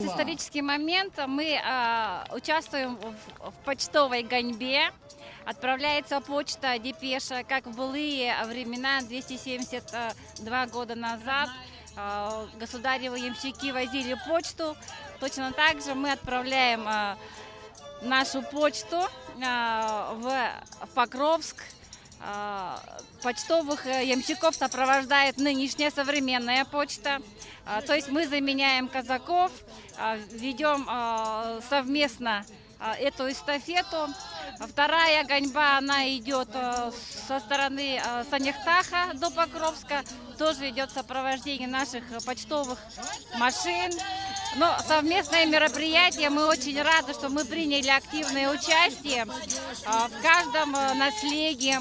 Исторический момент. Мы участвуем в почтовой гоньбе. Отправляется почта, депеша, как в былые времена, 272 года назад. Государевы ямщики возили почту. Точно так же мы отправляем нашу почту в Покровск. Почтовых ямщиков сопровождает нынешняя современная почта. То есть мы заменяем казаков, ведем совместно эту эстафету. Вторая гоньба, она идет со стороны Санихтаха до Покровска. Тоже идет сопровождение наших почтовых машин. Но совместное мероприятие, мы очень рады, что мы приняли активное участие. В каждом наследии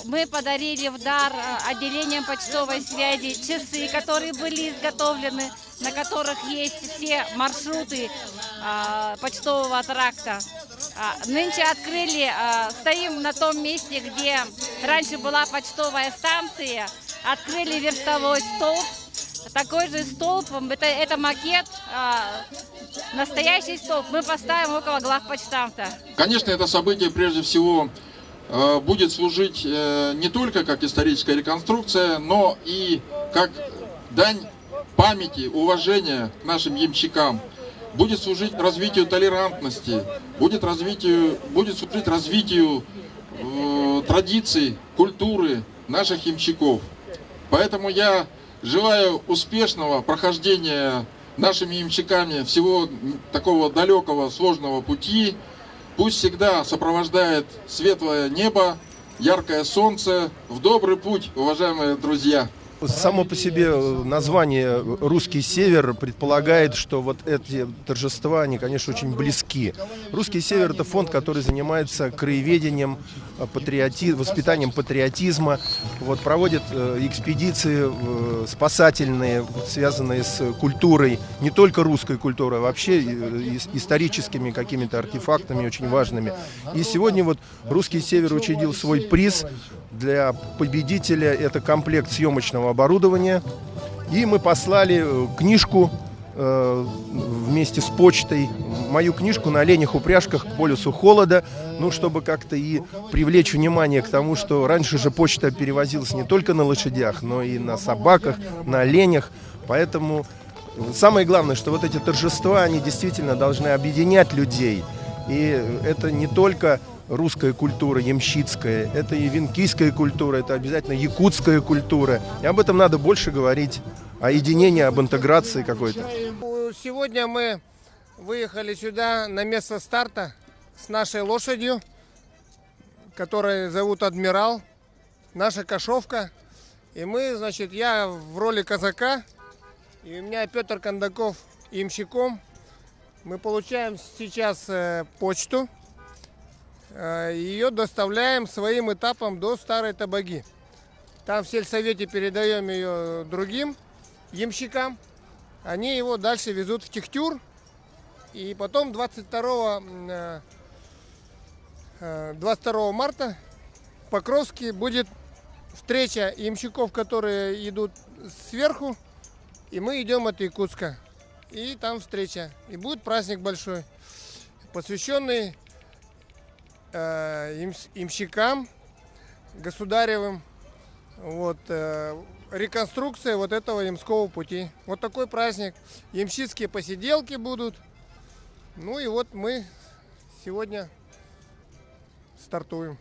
мы подарили в дар отделениям почтовой связи часы, которые были изготовлены, на которых есть все маршруты почтового тракта. Нынче открыли, стоим на том месте, где раньше была почтовая станция, открыли верстовой столб. Такой же столб, это макет, настоящий столб мы поставим около главпочтамта. Конечно, это событие прежде всего будет служить не только как историческая реконструкция, но и как дань памяти, уважения к нашим ямщикам. Будет служить развитию толерантности, будет служить развитию традиций, культуры наших ямщиков. Поэтому я желаю успешного прохождения нашими ямщиками всего такого далекого, сложного пути. Пусть всегда сопровождает светлое небо, яркое солнце. В добрый путь, уважаемые друзья! Само по себе название «Русский север» предполагает, что вот эти торжества, они, конечно, очень близки. «Русский север» — это фонд, который занимается краеведением, воспитанием патриотизма, проводит экспедиции спасательные, связанные с культурой, не только русской культурой, а вообще историческими какими-то артефактами очень важными. И сегодня «Русский север» учредил свой приз для победителя. Это комплект съемочного оборудования. И мы послали книжку вместе с почтой, мою книжку «На оленях упряжках к полюсу холода», чтобы как-то и привлечь внимание к тому, что раньше же почта перевозилась не только на лошадях, но и на собаках, на оленях. Поэтому самое главное, что эти торжества, они действительно должны объединять людей. И это не только русская культура, ямщицкая, это и венкийская культура, это обязательно якутская культура. И об этом надо больше говорить, о единении, об интеграции какой-то. Сегодня мы выехали сюда на место старта с нашей лошадью, которую зовут Адмирал, наша кошовка. И мы, я в роли казака, и у меня Петр Кондаков ямщиком. Мы получаем сейчас почту. Ее доставляем своим этапом до Старой Табаги. Там в сельсовете передаем ее другим ямщикам. Они его дальше везут в Техтюр. И потом 22 марта в Покровске будет встреча ямщиков, которые идут сверху. И мы идем от Якутска. И там встреча. И будет праздник большой, посвященный ямщикам государевым, реконструкция этого ямского пути. Такой праздник. Ямщицкие посиделки будут. Мы сегодня стартуем.